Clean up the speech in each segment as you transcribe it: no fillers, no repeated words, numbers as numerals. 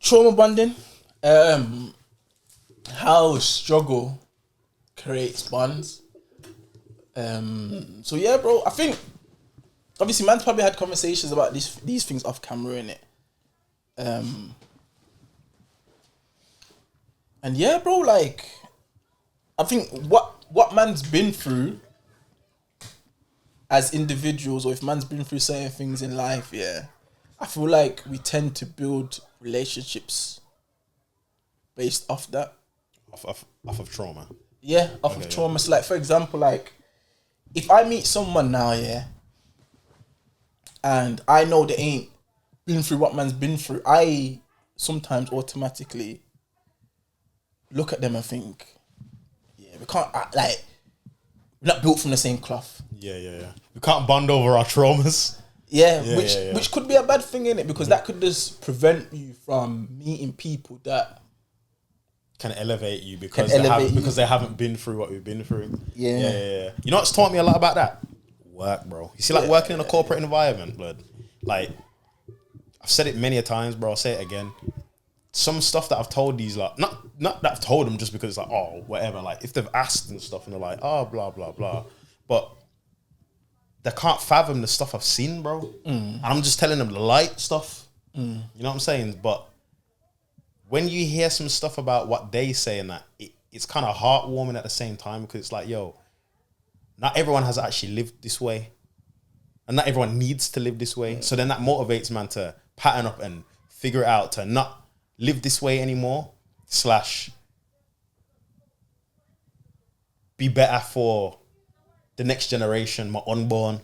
Trauma bonding. How struggle creates bonds. So yeah, bro. I think obviously man's probably had conversations about these things off camera, innit? And yeah, bro, like I think what man's been through as individuals, or if man's been through certain things in life, yeah, I feel like we tend to build relationships based off that. Off of trauma. Yeah, off of trauma. So like, for example, like if I meet someone now, yeah, and I know they ain't been through what man's been through, I sometimes automatically look at them and think, yeah, we can't act like we're not built from the same cloth. Yeah. We can't bond over our traumas. Which could be a bad thing, innit? Because that could just prevent you from meeting people that can elevate you because they haven't been through what we've been through. Yeah. You know what's taught me a lot about that? Work, bro. You see, like working in a corporate environment, blood. Like, I've said it many a times, bro. I'll say it again. Some stuff that I've told these, like, not that I've told them just because it's like, oh, whatever. Like, if they've asked and stuff and they're like, oh, blah, blah, blah. But they can't fathom the stuff I've seen, bro. And I'm just telling them the light stuff. You know what I'm saying? But when you hear some stuff about what they say and that, it's kind of heartwarming at the same time, because it's like, yo, not everyone has actually lived this way. And not everyone needs to live this way. So then that motivates man to pattern up and figure it out to not live this way anymore, / be better for the next generation, my unborn.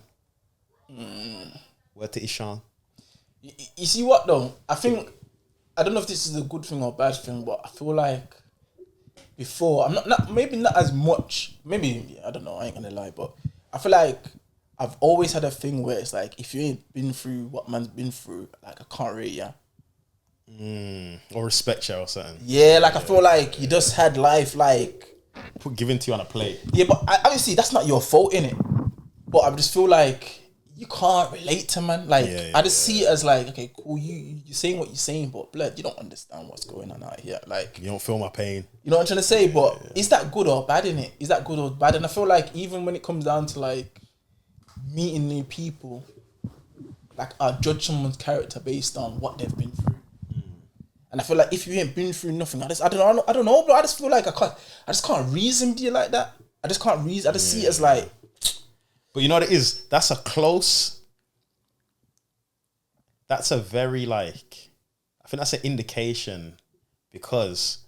Word to Ishan. You see what though? I think, I don't know if this is a good thing or a bad thing, but I feel like before, I'm not maybe not as much, maybe, I don't know, I ain't gonna lie, but I feel like I've always had a thing where it's like, if you ain't been through what man's been through, like, I can't rate ya. Or respect you or something. Yeah, like, I feel like you just had life, like, given to you on a plate. Yeah, but obviously that's not your fault, innit? But I just feel like you can't relate to man. Like, I just see it as like, okay, cool, you're saying what you're saying, but blood, you don't understand what's going on out here. Like, you don't feel my pain. You know what I'm trying to say? But is that good or bad, innit? Is that good or bad? And I feel like even when it comes down to like meeting new people, like, I judge someone's character based on what they've been through. And I feel like if you ain't been through nothing, I don't know, bro. I just feel like I just can't reason with you like that. I just can't reason. I just see it as like. But you know what it is? That's a very like, I think that's an indication, because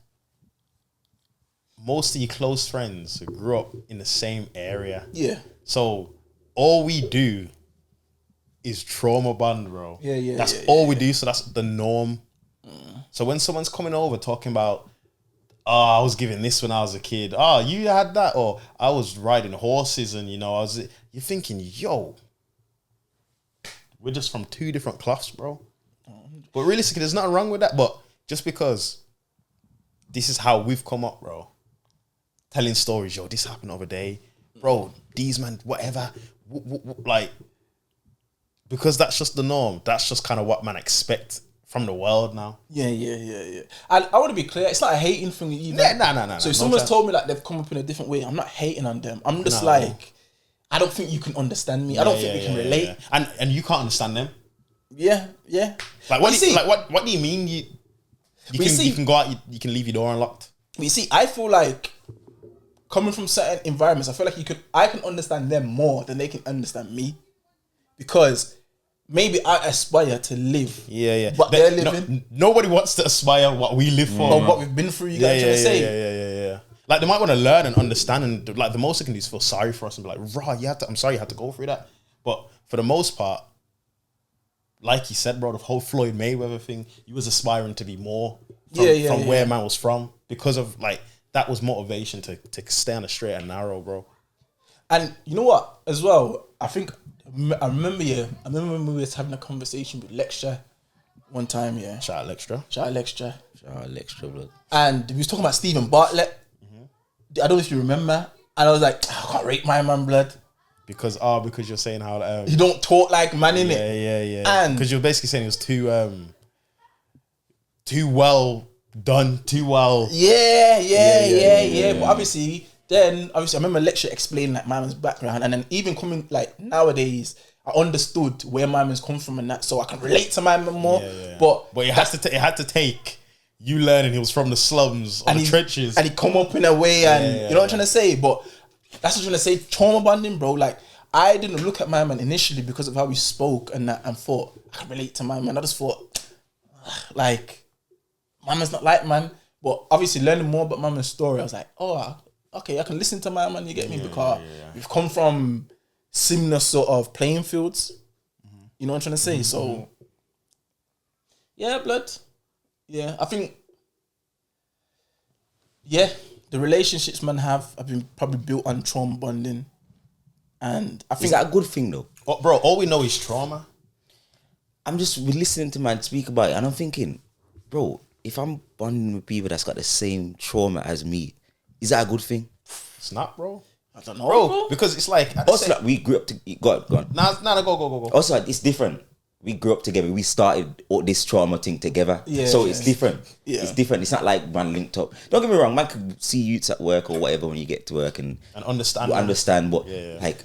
most of your close friends grew up in the same area. Yeah. So all we do is trauma bond, bro. Yeah. That's all we do. So that's the norm. So when someone's coming over talking about, oh, I was given this when I was a kid. Oh, you had that? Or I was riding horses and, you're thinking, yo, we're just from two different cloths, bro. But realistically, there's nothing wrong with that. But just because this is how we've come up, bro. Telling stories, yo, this happened the other day. Bro, these man, whatever. Like, because that's just the norm. That's just kind of what man expect from the world now. Yeah. I want to be clear. It's not a hating thing either. Yeah, no. So if someone's told me like they've come up in a different way, I'm not hating on them. I'm just like, I don't think you can understand me. I don't think we can relate. Yeah. And you can't understand them. Yeah. Like what do you mean you can go out, you can leave your door unlocked? But you see, I feel like coming from certain environments, I feel like I can understand them more than they can understand me. Because maybe I aspire to live what they're living. Nobody wants to aspire what we live for. Or what we've been through, you guys trying to say. Yeah. Like, they might want to learn and understand, and like the most they can do is feel sorry for us and be like, I'm sorry you had to go through that. But for the most part, like you said, bro, the whole Floyd Mayweather thing, you was aspiring to be more from where man was from, because of like, that was motivation to stay on the straight and narrow, bro. And you know what, as well, I remember when we was having a conversation with Lecture one time, yeah. Shout out Lecture, blood. And we was talking about Stephen Bartlett. I don't know if you remember. And I was like, I can't rate my man, blood. Because you're saying how you don't talk like man in it. Yeah. And because you're basically saying it was too well done, too well. Yeah. But obviously, I remember a lecture explaining like my man's background, and then even coming like nowadays, I understood where my man's come from and that, so I can relate to my man more. Yeah. But it had to take you learning he was from the slums or the trenches, and he come up in a way, and you know what I'm trying to say. But that's what I'm trying to say. Trauma bonding, bro. Like I didn't look at my man initially because of how he spoke and that, and thought I can relate to my man. I just thought like my man's not like man. But obviously learning more about my man's story, I was like, oh, okay, I can listen to my man. You get me? Because we've come from similar sort of playing fields. You know what I'm trying to say? So yeah, blood. Yeah, I think the relationships man have been probably built on trauma bonding, and I think is that a good thing though? Oh, bro, all we know is trauma. I'm just listening to man speak about it, and I'm thinking, bro, if I'm bonding with people that's got the same trauma as me, is that a good thing? It's not, bro. I don't know, bro. Because it's like also like we grew up to go on. Nah, go. Also, like, it's different. We grew up together. We started all this trauma thing together. Yeah, so it's different. Yeah. It's different. It's not like man linked up. Don't get me wrong, man could see you at work or whatever when you get to work and understand what like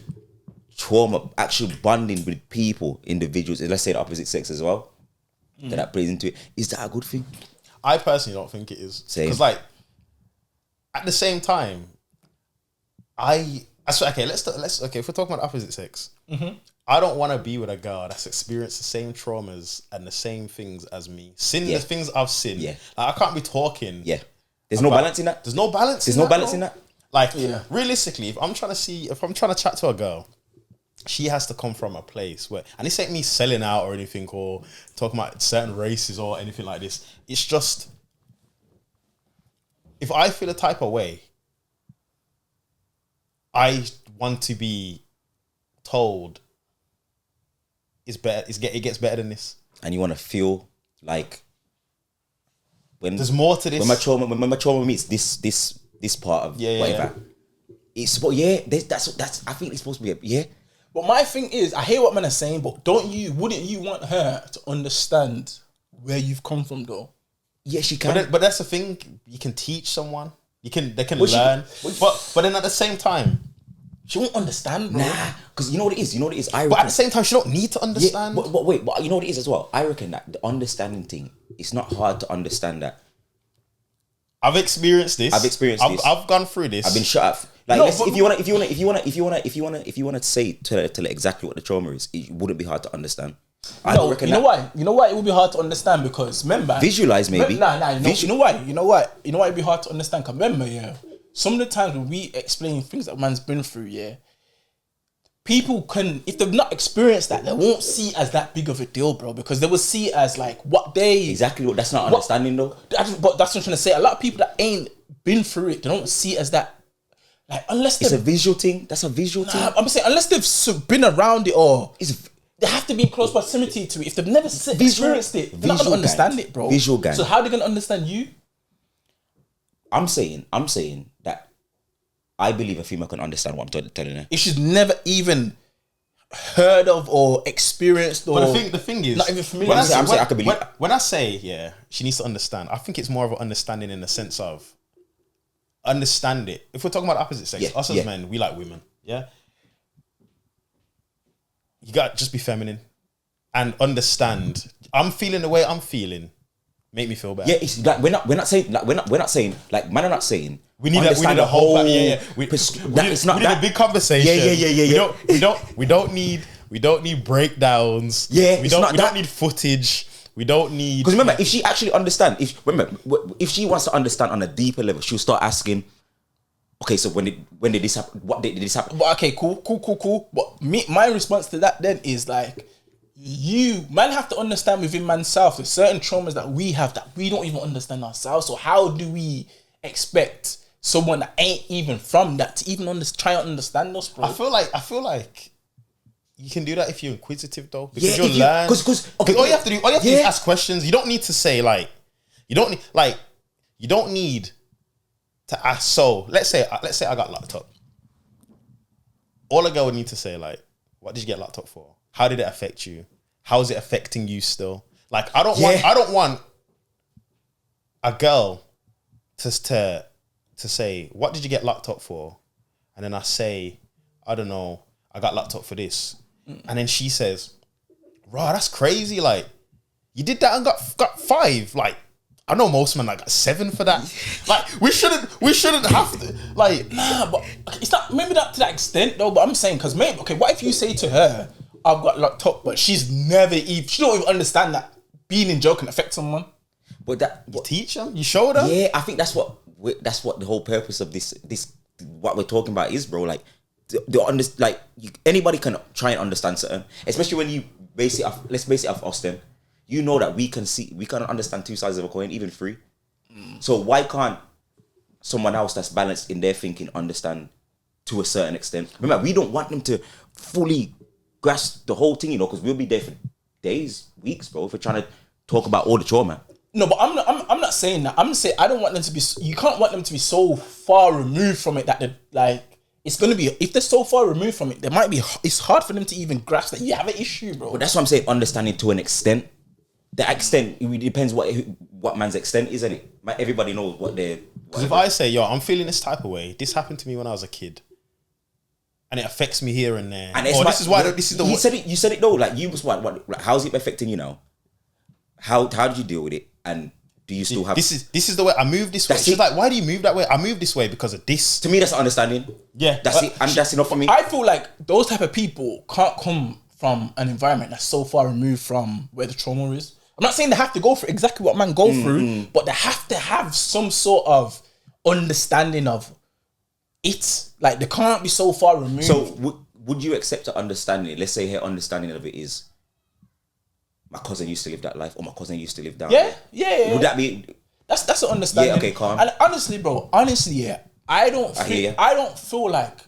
trauma, actual bonding with people, individuals, and let's say the opposite sex as well. That plays into it. Is that a good thing? I personally don't think it is. Because like at the same time, if we're talking about opposite sex, I don't want to be with a girl that's experienced the same traumas and the same things as me. The things I've seen. Yeah. Like, I can't be talking. Yeah. There's no balance in that. There's no balance. There's no balance in that. Like realistically, if I'm trying to chat to a girl, she has to come from a place where, and this ain't me selling out or anything or talking about certain races or anything like this. It's just, if I feel a type of way, I want to be told it's better. It gets better than this, and you want to feel like when there's more to this. When my trauma meets this part of whatever, it's that's I think it's supposed to be But my thing is, I hear what men are saying, but wouldn't you want her to understand where you've come from, though? Yes, she can. But that's the thing. You can teach someone. They can learn. But then at the same time, she won't understand, bro. Nah, because you know what it is. But at the same time, she don't need to understand. But wait, you know what it is as well. I reckon that the understanding thing, it's not hard to understand that. I've experienced this. I've gone through this. I've been shut up. Like, if you wanna say tell it exactly what the trauma is, it wouldn't be hard to understand. You know why? You know why it would be hard to understand? Because remember, visualize maybe. You know why? You know why it'd be hard to understand? Because remember, some of the times when we explain things that man's been through, people can, if they've not experienced that, they won't see it as that big of a deal, bro. Because they will see it as like that's not understanding though. But that's what I'm trying to say. A lot of people that ain't been through it, they don't see it as that. Like unless it's a visual thing. That's a visual thing. I'm saying unless they've been around it or they have to be in close proximity to it. If they've never experienced it, they're not gonna understand it, bro. Visual gang. So how are they gonna understand you? I'm saying that I believe a female can understand what I'm telling her. If she's never even heard of or experienced or... But the thing is... Not even familiar. When I say, she needs to understand, I think it's more of an understanding in the sense of understand it. If we're talking about opposite sex, us as men, we like women, You got to just be feminine and understand. I'm feeling the way I'm feeling. Make me feel better. Yeah, it's like we're not saying man are not saying we need a whole we need a big conversation. We don't need breakdowns. We don't need footage. We don't need, because remember, if she actually understand, if she wants to understand on a deeper level, she'll start asking, okay, so when did this happen? What did this happen? But okay, cool. But my response to that then is like, you man have to understand within manself there's certain traumas that we have that we don't even understand ourselves. So how do we expect someone that ain't even from that to even try and understand us, bro? I feel like you can do that if you're inquisitive, though, because you'll learn. Because all you have to do is ask questions. You don't need to say you don't need to ask. So let's say I got locked up. all a girl would need to say, like, what did you get locked up for? How did it affect you? How is it affecting you still? Like, I don't want a girl to say, what did you get locked up for? And then I say, I don't know, I got locked up for this. And then she says, "Raw, that's crazy. Like, you did that and got 5. Like, I know most men like got 7 for that. Like, we shouldn't have to. Like, nah, but it's not maybe not to that extent though. But I'm saying because maybe what if you say to her, "I've got locked up," but she don't even understand that being in jail can affect someone. But that you teach them, you show them. Yeah, I think that's what the whole purpose of this what we're talking about is, bro. Like, anybody can try and understand something, especially when you base it off. Let's base it off Austin. You know that we can understand 2 sides of a coin, even 3. So why can't someone else that's balanced in their thinking understand to a certain extent? Remember, we don't want them to fully grasp the whole thing, you know, because we'll be there for days, weeks, bro, if we're trying to talk about all the trauma. No, but I'm not saying that. I'm saying I don't want them to be. You can't want them to be so far removed from it that they're like. It's gonna be, if they're so far removed from it, it's hard for them to even grasp that you have an issue, bro. But that's what I'm saying, understanding to an extent. The extent, it depends what man's extent is, isn't it? Everybody knows what they're... Because if I say, yo, I'm feeling this type of way, this happened to me when I was a kid, and it affects me here and there. And you said it though, like you was what like, how's it affecting you now? How did you deal with it? And do you still have... This is the way I move this way. She's like, why do you move that way? I move this way because of this. To me, that's understanding. Yeah. That's it. And that's enough for me. I feel like those type of people can't come from an environment that's so far removed from where the trauma is. I'm not saying they have to go through exactly what man go through, but they have to have some sort of understanding of it. Like, they can't be so far removed. So would you accept her understanding? Let's say her understanding of it is, my cousin used to live that life, or my cousin used to live down there. Yeah. Would that be... That's an understanding. Yeah, okay, calm. And honestly, bro, yeah, I don't feel like...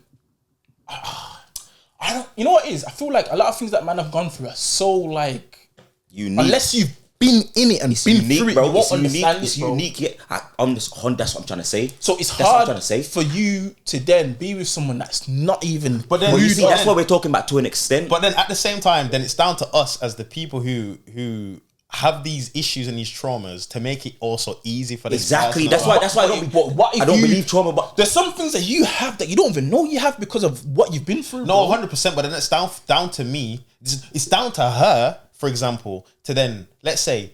you know what it is? I feel like a lot of things that man have gone through are so, like... unique. Unless you've been in it and been unique, through it, bro. you won't understand it's it, bro. unique. Yeah, that's what I'm trying to say. So it's hard for you to then be with someone that's not even... But then you see, that's what we're talking about to an extent. But then at the same time, then it's down to us as the people who have these issues and these traumas to make it also easy for this Exactly. That's why I don't believe trauma. But there's some things that you have that you don't even know you have because of what you've been through. No, 100%. But then it's down to me. It's down to her, for example, to then, let's say,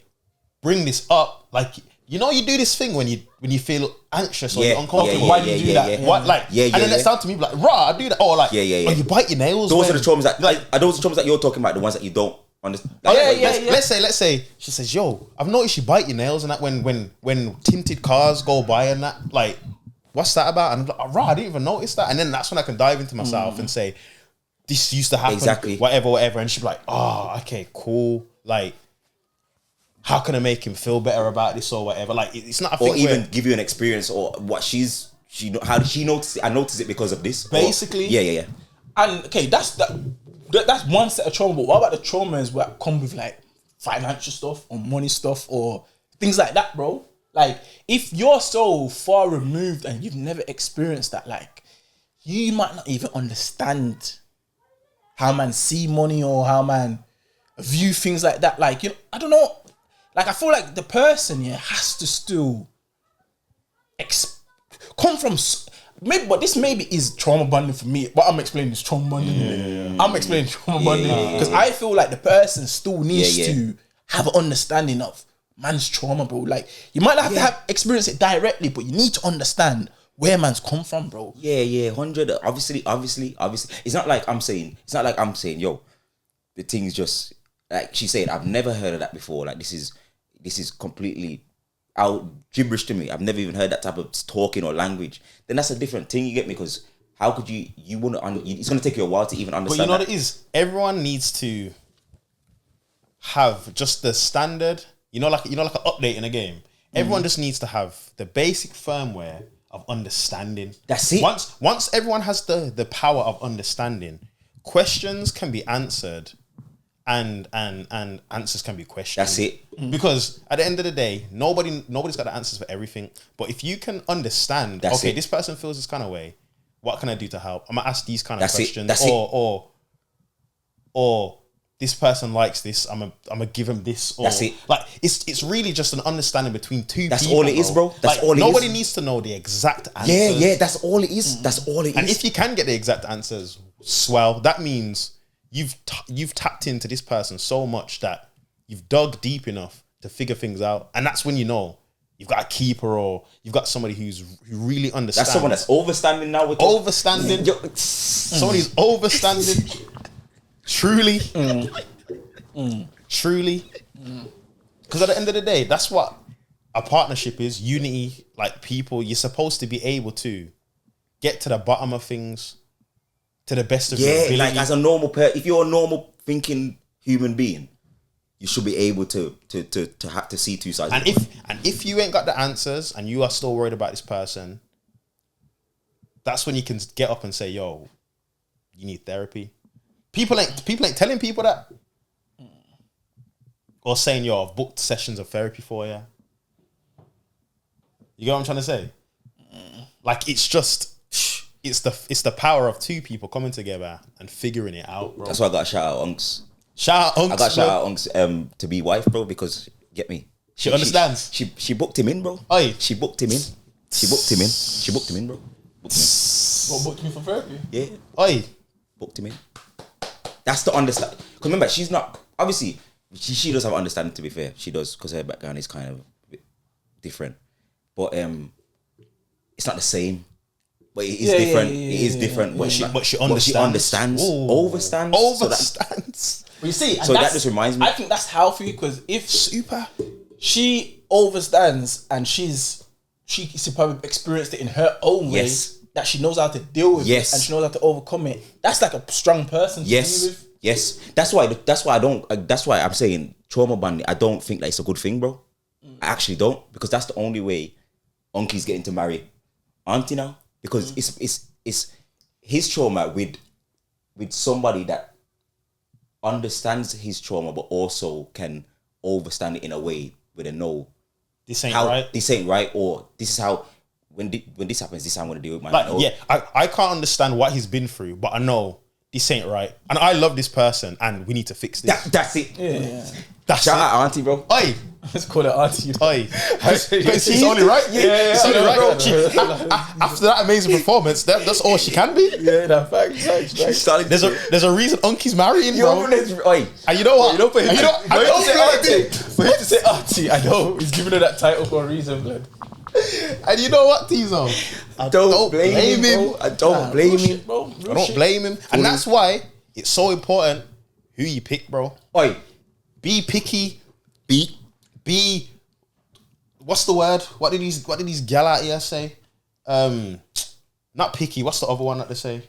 bring this up. Like, you know, you do this thing when you feel anxious or you're uncomfortable. Why do you do that? What, like, and then it's down to me, like, I do that. Or like, or you bite your nails. Those are the traumas that, like, are those the traumas that you're talking about? The ones that you don't understand. Let's say she says, yo, I've noticed you bite your nails and that when tinted cars go by and that, like, what's that about? And I'm like, I didn't even notice that. And then that's when I can dive into myself and say, this used to happen, whatever. And she'd be like, oh, okay, cool. Like, how can I make him feel better about this or whatever? Like, it's not a thing. Or even give you an experience or what how did she notice it? I noticed it because of this. Basically. Yeah. And okay, that's one set of trauma. But what about the traumas that come with like financial stuff or money stuff or things like that, bro? Like, if you're so far removed and you've never experienced that, like, you might not even understand how man see money or how man view things like that. Like, you know, I don't know. Like, I feel like the person has to still come from maybe, but this maybe is trauma bonding for me. What I'm explaining is trauma bonding. I'm explaining trauma bonding because I feel like the person still needs to have an understanding of man's trauma, bro. Like, you might not have to experience it directly, but you need to understand where man's come from, bro. 100. Obviously. It's not like I'm saying, yo, the thing's just like she's saying, I've never heard of that before. Like, this is completely out gibberish to me. I've never even heard that type of talking or language. Then that's a different thing, you get me? Because how could you want to? It's going to take you a while to even understand. But you know what it is? Everyone needs to have just the standard. You know, like an update in a game. Everyone just needs to have the basic firmware of understanding. That's it. Once everyone has the power of understanding, questions can be answered. And answers can be questioned. That's it. Because at the end of the day, nobody's got the answers for everything. But if you can understand, this person feels this kind of way. What can I do to help? I'm gonna ask these kind of questions. That's or this person likes this. I'm gonna give him this. Or, that's it. Like it's really just an understanding between two that's people. All it is, bro. That's all it is. Nobody needs to know the exact answers. Yeah. That's all it is. That's all it is. And if you can get the exact answers, swell. That means you've tapped into this person so much that you've dug deep enough to figure things out, and that's when you know you've got a keeper or you've got somebody who really understands. That's someone that's overstanding now. Overstanding. Somebody who's overstanding. Truly. Truly. Because at the end of the day, that's what a partnership is. Unity, like people, you're supposed to be able to get to the bottom of things to the best of your ability. Like as a normal if you're a normal thinking human being, you should be able to have to see two sides. And if you ain't got the answers and you are still worried about this person, that's when you can get up and say, yo, you need therapy. People ain't telling people that. Or saying, yo, I've booked sessions of therapy for you. You get what I'm trying to say? Like it's just it's the power of two people coming together and figuring it out, bro. That's why I got to shout out Unks. Shout out Unks. I got to shout out Unks to be wife, bro, because get me. She understands. She booked him in, bro. Oi. She booked him in, bro. What, booked me for therapy? Yeah. Oi. Booked him in. That's the understand. Because remember, she's not obviously she does have understanding, to be fair. She does, because her background is kind of a bit different. But it's not the same. But it is different. It is different. But she understands. Overstands. Overstands. Well, you see, so that just reminds me. I think that's healthy, because if she overstands and she probably experienced it in her own way, that she knows how to deal with it and she knows how to overcome it. That's like a strong person to be with. Yes. That's why I'm saying trauma bonding. I don't think that it's a good thing, bro. I actually don't, because that's the only way Uncle's getting to marry Auntie now. Because it's his trauma with somebody that understands his trauma but also can overstand it in a way where they know this ain't right, or this is how when this happens, this is how I'm gonna deal with my I can't understand what he's been through, but I know this ain't right, and I love this person, and we need to fix this. That's it. Shout out Auntie, bro. Oi. Let's call it Auntie. Oi. It's only right. It's only right. After that amazing performance, that's all she can be. Yeah, that fact. There's a reason Uncle's marrying, bro. Oi. And you know what? For him to say Auntie, I know he's giving her that title for a reason, blood. And you know what, Tizo? I don't blame him. I don't blame him. I don't blame him. And that's why it's so important who you pick, bro. Oi. Be picky. Be what's the word? What did these gal out here say? Not picky. What's the other one that they say?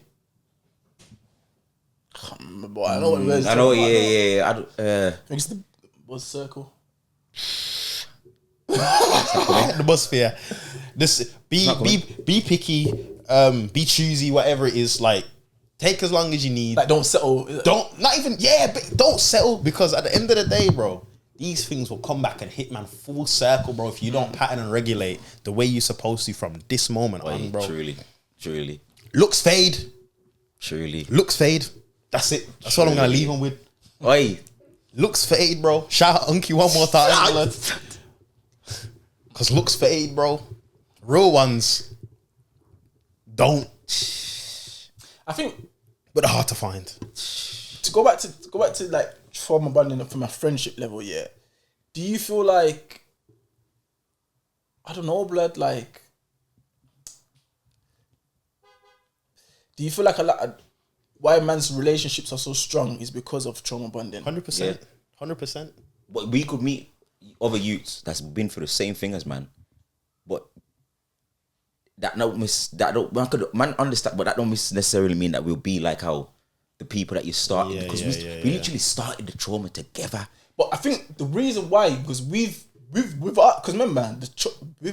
Boy, I know what it is. I know. Yeah. It's the buzz circle. The buzzosphere. This be picky. Be choosy. Whatever it is, like take as long as you need. Like don't settle. But don't settle, because at the end of the day, bro, these things will come back and hit man full circle, bro, if you don't pattern and regulate the way you're supposed to from this moment on, bro. Truly. Looks fade. Looks fade. That's it. That's what I'm gonna leave him with. Oi. Looks fade, bro. Shout out Unky one more time, blood. Because looks fade, bro. Real ones don't. I think, but they're hard to find. To go back to like trauma bonding from a friendship level, yeah. Do you feel like, I don't know, blood, like, do you feel like a lot why man's relationships are so strong is because of trauma bonding? 100%. 100%. But we could meet other youths that's been through the same thing as man, but that don't understand. But that don't necessarily mean that we'll be like how the people that you started, because we literally started the trauma together. But I think the reason why, because because remember, man,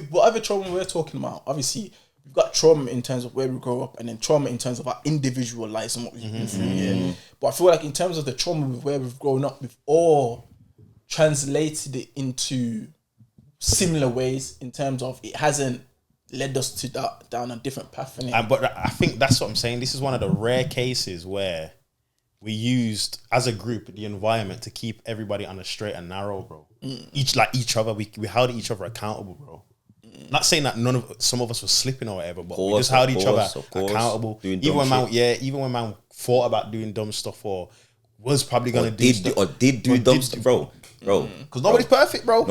whatever trauma we're talking about, obviously we've got trauma in terms of where we grow up, and then trauma in terms of our individual lives and what we've been through. Yeah. But I feel like in terms of the trauma with where we've grown up, we've all translated it into similar ways in terms of it hasn't led us to down a different path. But I think that's what I'm saying. This is one of the rare cases where we used as a group the environment to keep everybody on the straight and narrow, bro. Each other, we held each other accountable, bro. Not saying that some of us were slipping or whatever, but we just held each other accountable. Even when man thought about doing dumb stuff or was probably gonna do dumb stuff, bro. Because nobody's perfect, bro.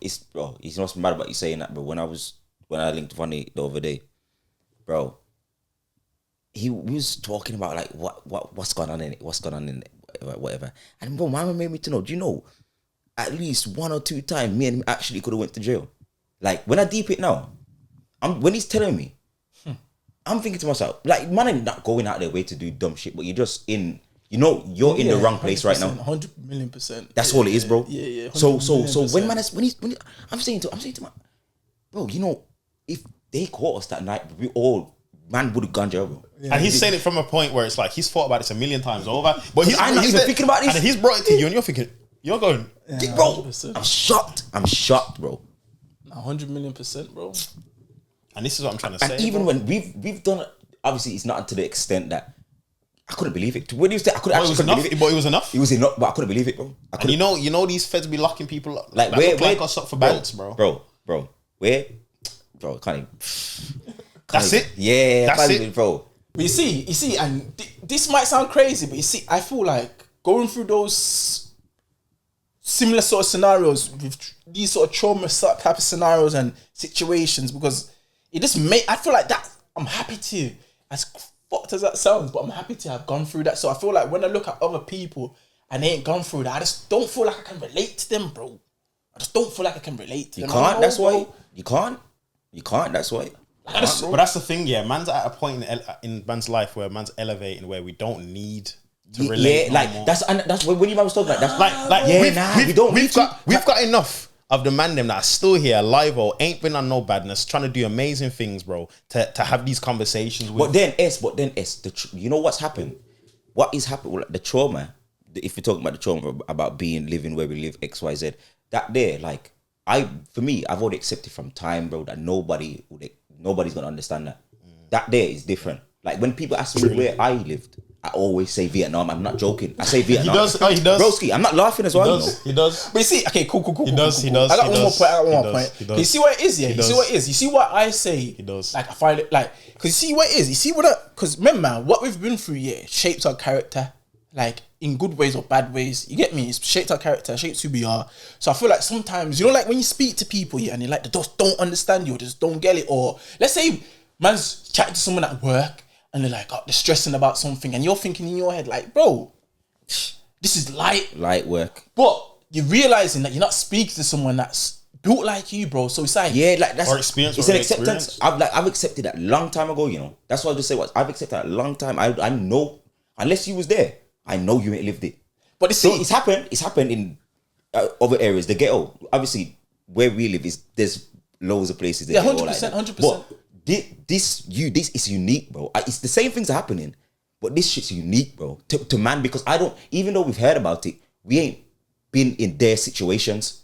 It's not mad about you saying that, bro. When I linked Funny the other day, bro, he was talking about like what's going on in it, whatever. And bro, my mom made me to know. Do you know, at least 1 or 2 times, me and him actually could have went to jail. Like when I deep it now, when he's telling me, I'm thinking to myself, like, man, I'm not going out their way to do dumb shit, but you're just in. You're in the wrong place right now. 100,000,000%. That's all it is, bro. Yeah. So when I'm saying to my bro, if they caught us that night, we all would have gone jail, bro. Yeah. And he's saying it from a point where it's like he's thought about this a million times over. But I'm not even thinking about this. And he's brought it to you, and you're thinking, you're going, bro. 100%. I'm shocked, bro. 100,000,000%, bro. And this is what I'm trying to say. And even when we've done it, obviously it's not to the extent that. I couldn't believe it. When you say I could actually believe it, but it was enough. It was enough, but I couldn't believe it, bro. And you know these feds be locking people up. Like where us up for balance, bro. Where, bro, can't even. That's it. Yeah, that's it, bro. But you see, and this might sound crazy, but you see, I feel like going through those similar sort of scenarios with these sort of trauma type of scenarios and situations, because it just I feel like that. I'm happy to as fucked as that sounds, but I'm happy to have gone through that. So I feel like when I look at other people and they ain't gone through that, I just don't feel like I can relate to them, bro. I just don't feel like I can relate to them. You can't. That's why you can't. You can't. That's why. But that's the thing, yeah. Man's at a point in man's life where man's elevating, where we don't need to relate. Yeah, like that's when you was talking about. That's we've got enough of the man them that are still here alive or ain't been on no badness, trying to do amazing things, bro, to have these conversations with. But then you know what's happened? What is happening? The trauma, if we're talking about the trauma about living where we live, XYZ, that there, like, I've already accepted from time, bro, that nobody's gonna understand that. That there is different. Like when people ask me where I lived, I always say Vietnam. I'm not joking. I say Vietnam. He does. Broski, I'm not laughing as well. He does. But you see, okay, cool. He does. I got one more point. You see what it is, yeah? You see what it is? You see what I say? He does. Like, I find it, like, because you see what it is? You see because remember, what we've been through, yeah, shapes our character, like, in good ways or bad ways. You get me? It's shaped our character, shapes who we are. So I feel like sometimes, like when you speak to people, yeah, and they like, they just don't understand you or just don't get it. Or let's say man's chatting to someone at work, and they're like, oh, they're stressing about something, and you're thinking in your head, like, bro, this is light work. But you're realizing that you're not speaking to someone that's built like you, bro. So it's like, yeah, like that's or experience. It's an acceptance. I've accepted that long time ago. That's what I just say. I've accepted that long time. I know, unless you was there, I know you ain't lived it. But it's happened. It's happened in other areas. The ghetto, obviously, where we live there's loads of places. Yeah, 100%, 100%. This is unique, bro. It's the same things are happening, but this shit's unique, bro. To man, because even though we've heard about it, we ain't been in their situations.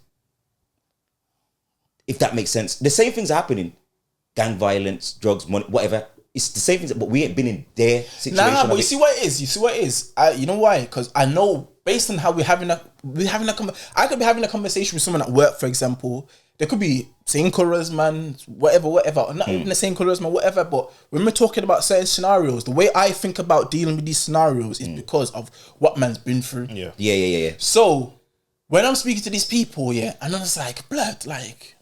If that makes sense. The same things are happening. Gang violence, drugs, money, whatever. It's the same things, but we ain't been in their situation. Nah, but you see what it is? You know why? Because I know, based on how I could be having a conversation with someone at work, for example. There could be same colours, man, whatever, or not even the same colours, man, whatever. But when we're talking about certain scenarios, the way I think about dealing with these scenarios is because of what man's been through. Yeah. So when I'm speaking to these people, yeah, and I'm just like, blood, like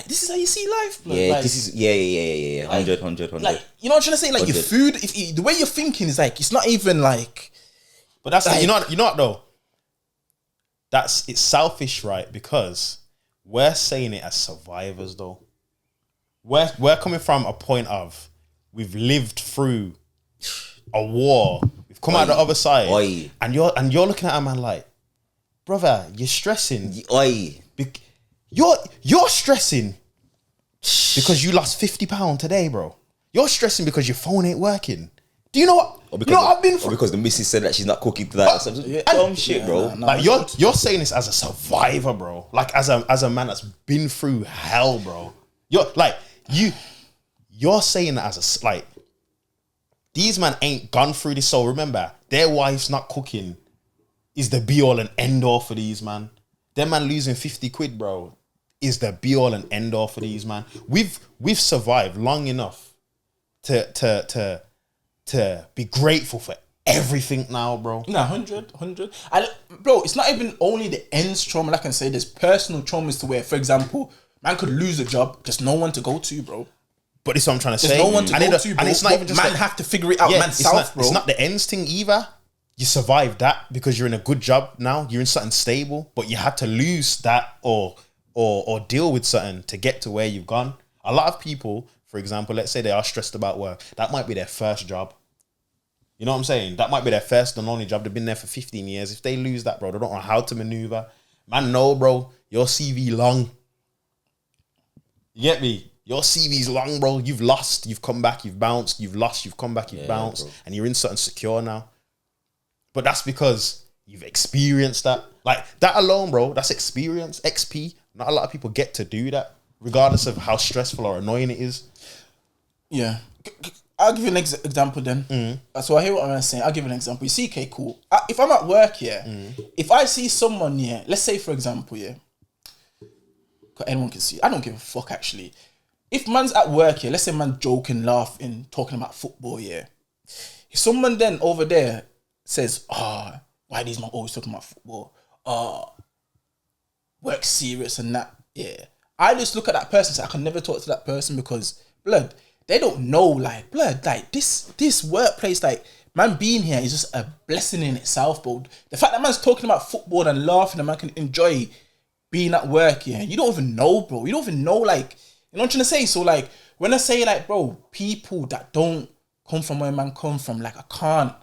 this is how you see life, blood. Yeah, like, this is 100. Like, you know what I'm trying to say? Like 100. Your food, the way you're thinking is like, it's not even like. But that's like, you know what though. It's selfish, right? Because we're saying it as survivors, though. We're coming from a point of we've lived through a war. We've come out the other side, and you're looking at a man like, brother, you're stressing. You're stressing because you lost £50 today, bro. You're stressing because your phone ain't working. Do you know what? I've been through? Or because the missus said that she's not cooking tonight. Dumb shit, bro. Like you're saying this as a survivor, bro. Like as a man that's been through hell, bro. You're like you're saying that as a like, these man ain't gone through this. So remember, their wife's not cooking is the be all and end all for these man. Them man losing 50 quid, bro, is the be all and end all for these man. We've survived long enough to be grateful for everything now, bro. Nah, 100. Bro, it's not even only the ends trauma. Like I can say, there's personal traumas to where, for example, man could lose a job, just no one to go to, bro. But it's what I'm trying to There's say. no one to go to, bro. And it's not even just man have to figure it out, man self, bro. It's not the ends thing either. You survived that because you're in a good job now. You're in something stable, but you had to lose that or deal with something to get to where you've gone. A lot of people, for example, let's say they are stressed about work. That might be their first job. You know what I'm saying? That might be their first and only job. They've been there for 15 years. If they lose that, bro, they don't know how to maneuver. Man, no, bro. Your CV long. You get me? Your CV's long, bro. You've lost. You've come back. You've bounced. You've lost. You've come back. You've bounced. Bro. And you're in something secure now. But that's because you've experienced that. Like, that alone, bro, that's experience, XP. Not a lot of people get to do that, regardless of how stressful or annoying it is. Yeah. I'll give you an example then. So I hear what I'm saying. I'll give you an example. You see, okay, cool. If I'm at work, if I see someone, let's say, for example, anyone can see. I don't give a fuck, actually. If man's at work, let's say man joking, laughing, talking about football, if someone then over there says, why these man always talking about football? Work serious and that, I just look at that person and say, I can never talk to that person because, blood, they don't know, like, blood, like, this workplace, like, man being here is just a blessing in itself, bro. The fact that man's talking about football and laughing and man can enjoy being at work, you don't even know, bro. You don't even know, like, you know what I'm trying to say? So, like, when I say, like, bro, people that don't come from where man come from, like, I can't,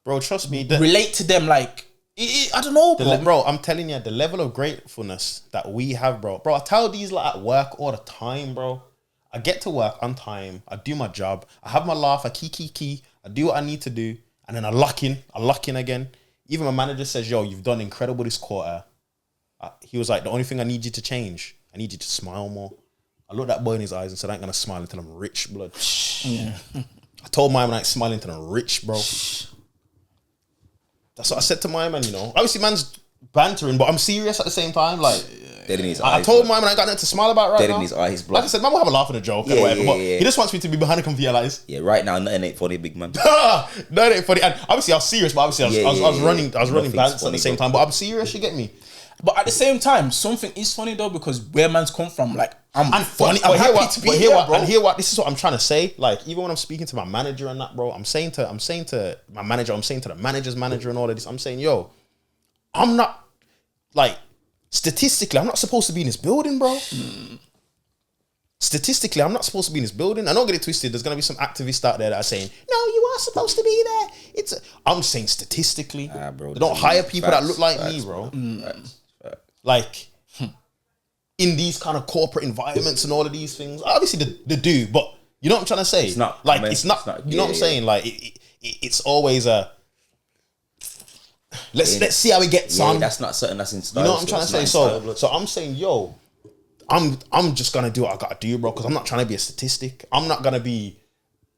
bro, trust me, relate to them, like, I don't know, bro. Bro, I'm telling you, the level of gratefulness that we have, bro. Bro, I tell these like at work all the time, bro. I get to work on time. I do my job. I have my laugh. I key. I do what I need to do. And then I lock in again. Even my manager says, yo, you've done incredible this quarter. He was like, the only thing I need you to change, I need you to smile more. I looked that boy in his eyes and said, I ain't going to smile until I'm rich, blood. Yeah. I told my man I ain't smiling until I'm rich, bro. That's what I said to my man, you know. Obviously, man's bantering, but I'm serious at the same time. Like, dead in his eyes. I told my man I ain't got nothing to smile about right now. Dead in his eyes, bro. Like I said, man will have a laugh and a joke or whatever, but he just wants me to be behind a computer like this. Yeah, right now, nothing ain't funny, big man. Nothing ain't funny. And obviously, I was serious, but obviously, I was running bants at the same time. But I'm serious, you get me? But at the same time, something is funny though, because where man's come from, like, I'm funny. I'm happy to be here, bro. And hear what this is what I'm trying to say. Like, even when I'm speaking to my manager and that, bro, I'm saying to my manager, I'm saying to the manager's manager and all of this, I'm saying, yo, I'm not, like, statistically, I'm not supposed to be in this building, bro. Statistically, I'm not supposed to be in this building. I don't get it twisted. There's gonna be some activists out there that are saying, no, you are supposed to be there. I'm saying statistically, bro, they don't hire people that look like me, bro. Like, in these kind of corporate environments and all of these things, obviously they do, but you know what I'm trying to say? It's not, like, it's not you know what I'm saying? Like, it's always a, let's see how it gets on. That's not something that's in style. You know what I'm trying to say? So I'm saying, yo, I'm just gonna do what I gotta do, bro, because I'm not trying to be a statistic. I'm not gonna be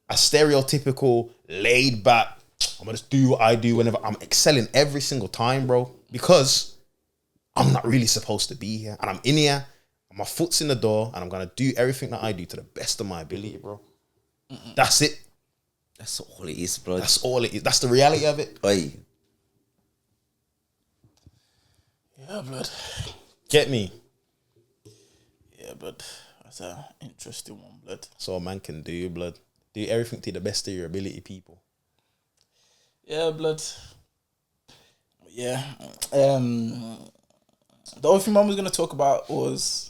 a stereotypical, laid back, I'm gonna just do what I do whenever. I'm excelling every single time, bro, because I'm not really supposed to be here. And I'm in here, and my foot's in the door, and I'm gonna do everything that I do to the best of my ability, bro. That's it. That's all it is, bro. That's all it is. That's the reality of it. Oi. Yeah, blood. Get me? Yeah, blood. That's an interesting one, blood. That's all man can do, blood. Do everything to the best of your ability, people. Yeah, blood. Yeah. The only thing Mum was going to talk about was